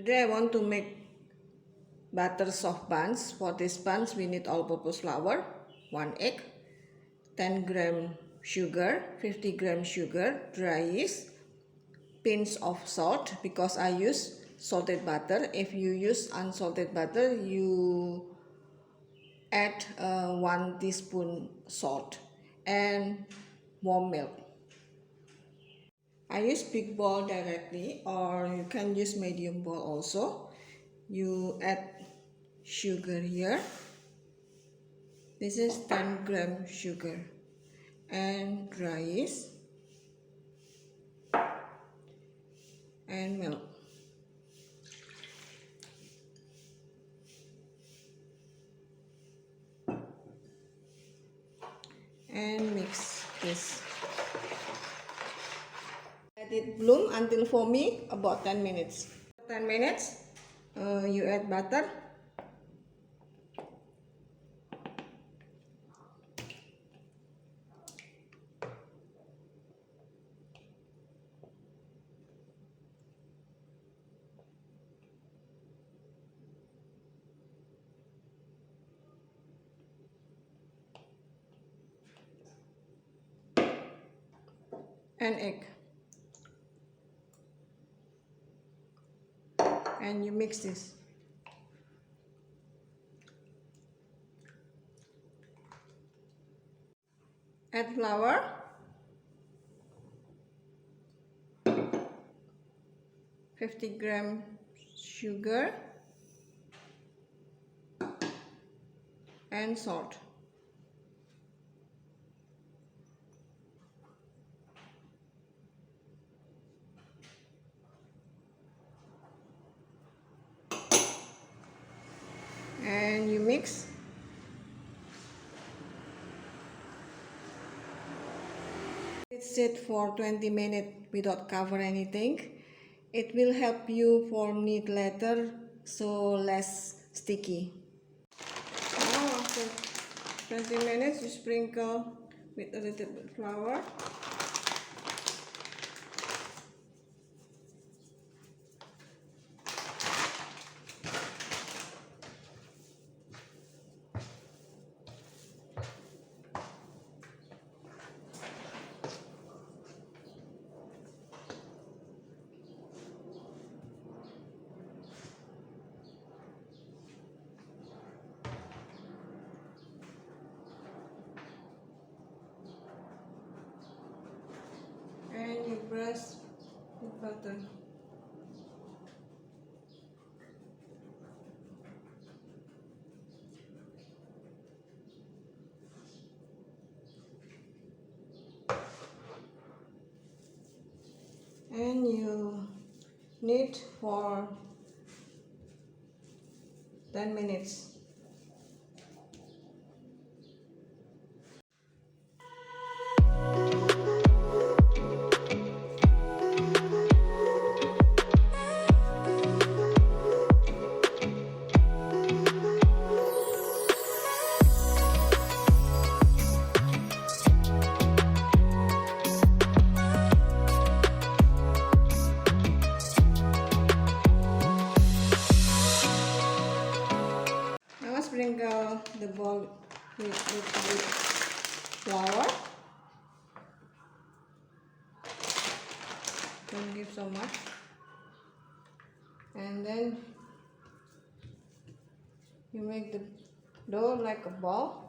Today I want to make butter soft buns. For this buns we need all-purpose flour, 1 egg, 10 gram sugar, 50 gram sugar, dry yeast, pinch of salt because I use salted butter. If you use unsalted butter, you add 1 teaspoon salt and warm milk. I use big bowl directly, or you can use medium bowl also. You add sugar here. This is 10 gram sugar and dry yeast and milk. And mix this. Let it bloom until for me about 10 minutes. 10 minutes, you add butter. And egg. And you mix this. Add flour. $50 gram sugar and salt. And you mix. Sit for 20 minutes without cover anything. It will help you form neat later, so less sticky. Now after 20 minutes, you sprinkle with a little bit flour. And you press the butter. And you knead for 10 minutes. Now sprinkle the bowl with flour. Don't give so much. And then you make the dough like a ball.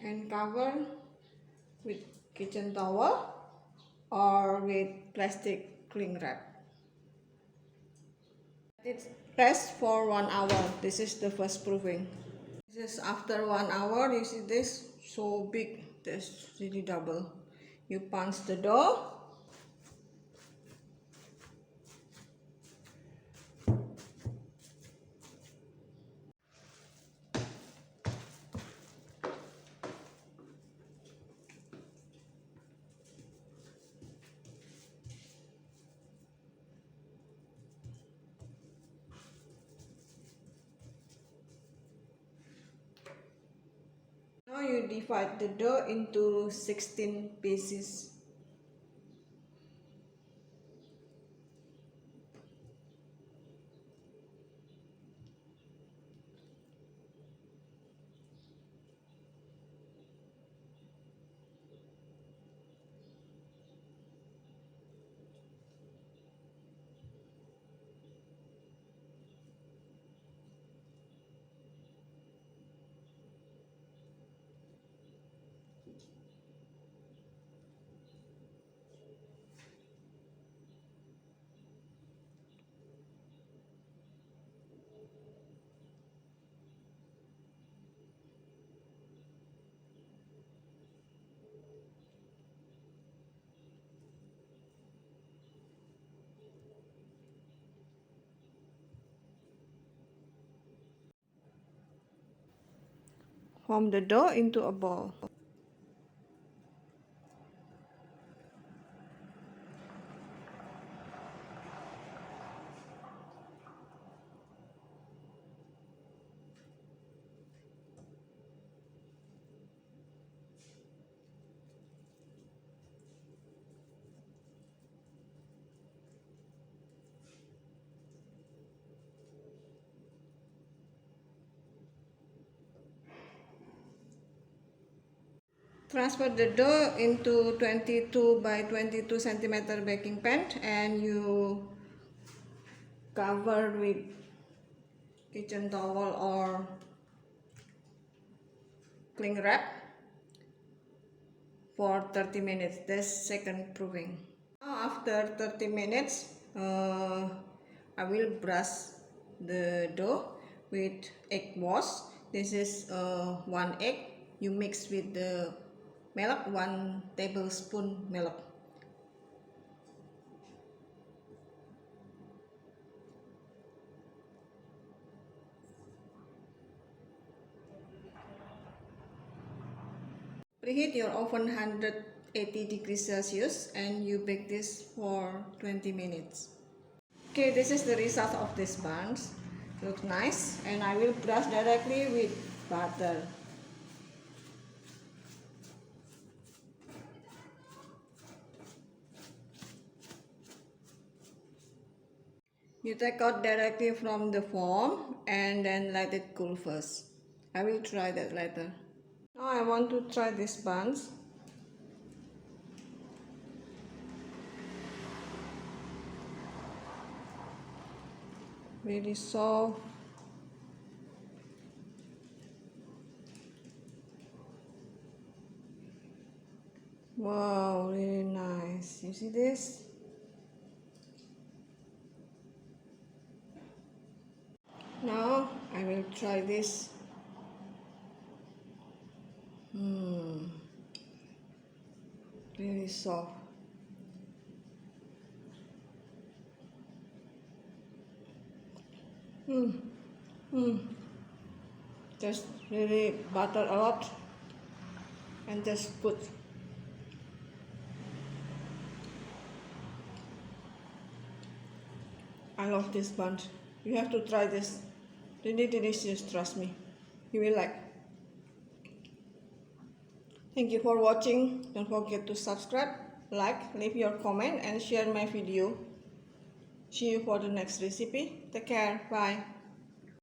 And cover with kitchen towel or with plastic cling wrap. It's rest for 1 hour. This is the first proofing. This is after 1 hour. You see this so big. This really double. You punch the dough. you divide the dough into 16 pieces. Form the dough into a ball. Transfer the dough into 22 by 22 centimeter baking pan and you cover with kitchen towel or cling wrap for 30 minutes. That's second proving. Now after 30 minutes, I will brush the dough with egg wash. This is 1 egg. You mix with the milk, 1 tablespoon milk. Preheat your oven 180 degrees Celsius and you bake this for 20 minutes. Okay, this is the result of this buns. Looks nice, and I will brush directly with butter. You take out directly from the foam and then let it cool first. I will try that later. Now I want to try these buns. Very soft. Wow, really nice. You see this? Now I will try this. Really soft. Just really butter a lot and just put. I love this bun. You have to try this. Really delicious, trust me. You will like. Thank you for watching. Don't forget to subscribe, like, leave your comment and share my video. See you for the next recipe. Take care. Bye.